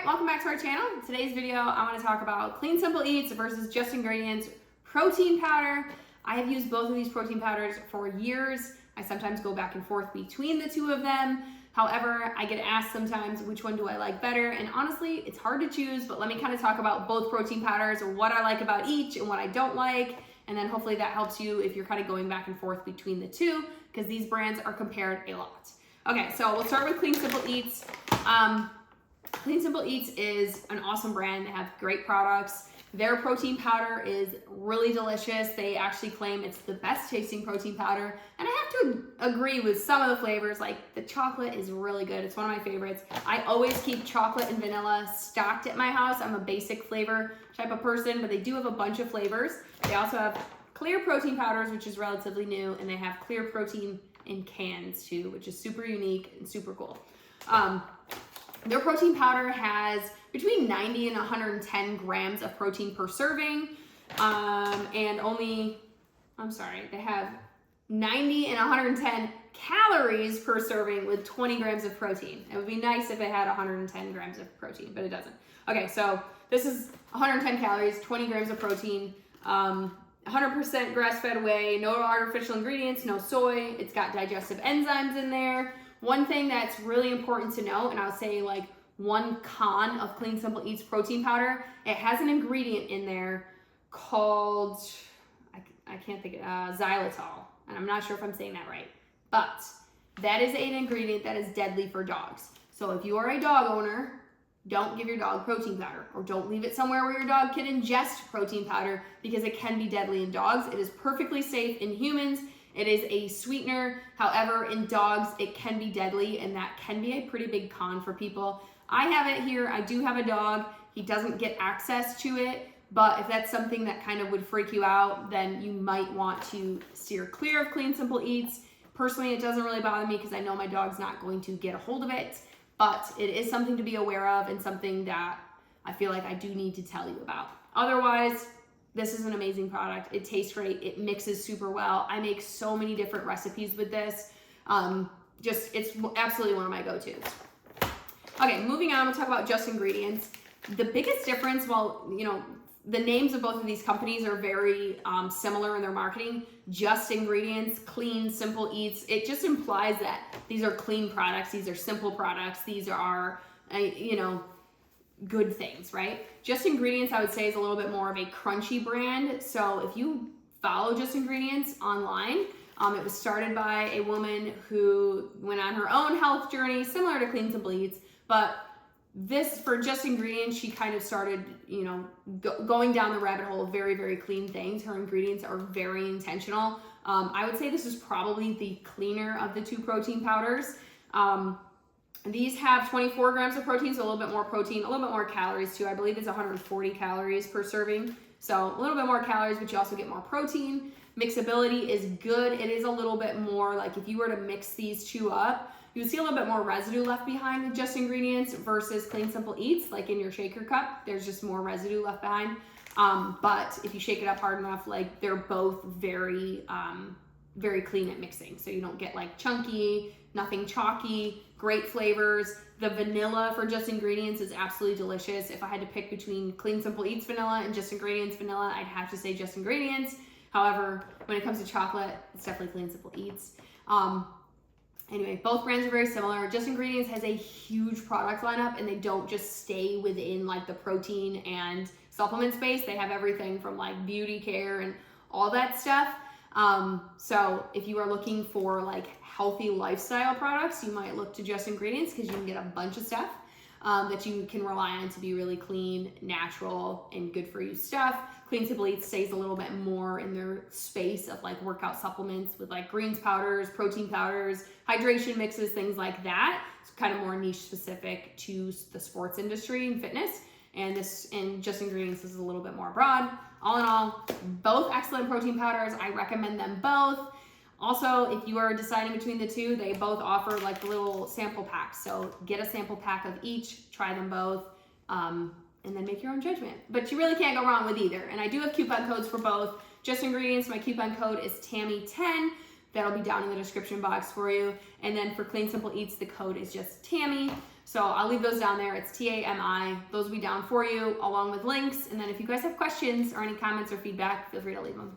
welcome back to our channel. In today's video, I want to talk about Clean Simple Eats versus Just Ingredients protein powder. I have used both of these protein powders for years. I sometimes go back and forth between the two of them. However, I get asked sometimes which one do I like better, and honestly, it's hard to choose, but let me kind of talk about both protein powders, what I like about each and what I don't like, and then hopefully that helps you if you're kind of going back and forth between the two, because these brands are compared a lot. Okay, so we'll start with Clean Simple Eats. Clean Simple Eats is an awesome brand. They have great products. Their protein powder is really delicious. They actually claim it's the best tasting protein powder. And I have to agree with some of the flavors, like the chocolate is really good. It's one of my favorites. I always keep chocolate and vanilla stocked at my house. I'm a basic flavor type of person, but they do have a bunch of flavors. They also have clear protein powders, which is relatively new, and they have clear protein in cans too, which is super unique and super cool. Their protein powder has between 90 and 110 grams of protein per serving, and they have 90 and 110 calories per serving with 20 grams of protein. It would be nice if it had 110 grams of protein, but it doesn't. Okay, so this is 110 calories, 20 grams of protein, 100% grass-fed whey, no artificial ingredients, no soy. It's got digestive enzymes in there. One thing that's really important to know, and I'll say like one con of Clean Simple Eats protein powder, it has an ingredient in there called, I can't think of xylitol, and I'm not sure if I'm saying that right, but that is an ingredient that is deadly for dogs. So if you are a dog owner, don't give your dog protein powder, or don't leave it somewhere where your dog can ingest protein powder, because it can be deadly in dogs. It is perfectly safe in humans. It is a sweetener. However, in dogs, it can be deadly, and that can be a pretty big con for people. I have it here. I do have a dog. He doesn't get access to it, but if that's something that kind of would freak you out, then you might want to steer clear of Clean Simple Eats. Personally, it doesn't really bother me because I know my dog's not going to get a hold of it, but it is something to be aware of and something that I feel like I do need to tell you about. Otherwise, this is an amazing product. It tastes great. It mixes super well. I make so many different recipes with this. It's absolutely one of my go-tos. Okay, moving on, we'll talk about Just Ingredients. The biggest difference, the names of both of these companies are very similar in their marketing. Just Ingredients, Clean Simple Eats. It just implies that these are clean products. These are simple products. These are, good things, right? Just Ingredients, I would say, is a little bit more of a crunchy brand. So if you follow Just Ingredients online, it was started by a woman who went on her own health journey, similar to Clean Simple Eats, but for Just Ingredients, she kind of started, going down the rabbit hole of very, very clean things. Her ingredients are very intentional. I would say this is probably the cleaner of the two protein powders. These have 24 grams of protein, so a little bit more protein, a little bit more calories too. I believe it's 140 calories per serving. So a little bit more calories, but you also get more protein. Mixability is good. It is a little bit more like if you were to mix these two up, you would see a little bit more residue left behind with Just Ingredients versus Clean Simple Eats. Like in your shaker cup, there's just more residue left behind. But if you shake it up hard enough, like they're both very, very clean at mixing. So you don't get like chunky, nothing chalky, great flavors. The vanilla for Just Ingredients is absolutely delicious. If I had to pick between Clean Simple Eats vanilla and Just Ingredients vanilla, I'd have to say Just Ingredients. However, when it comes to chocolate, it's definitely Clean Simple Eats. Anyway, both brands are very similar. Just Ingredients has a huge product lineup, and they don't just stay within like the protein and supplement space. They have everything from like beauty care and all that stuff. So if you are looking for like healthy lifestyle products, you might look to Just Ingredients because you can get a bunch of stuff that you can rely on to be really clean, natural, and good for you stuff. Clean Simple Eats stays a little bit more in their space of like workout supplements with like greens powders, protein powders, hydration mixes, things like that. It's kind of more niche specific to the sports industry and fitness. And Just Ingredients is a little bit more broad. All in all, both excellent protein powders. I recommend them both. Also, if you are deciding between the two, they both offer like little sample packs. So get a sample pack of each, try them both, and then make your own judgment. But you really can't go wrong with either. And I do have coupon codes for both. Just Ingredients, my coupon code is Tammy10. That'll be down in the description box for you. And then for Clean Simple Eats, the code is just Tammy. So I'll leave those down there. It's TAMI. Those will be down for you along with links. And then if you guys have questions or any comments or feedback, feel free to leave them.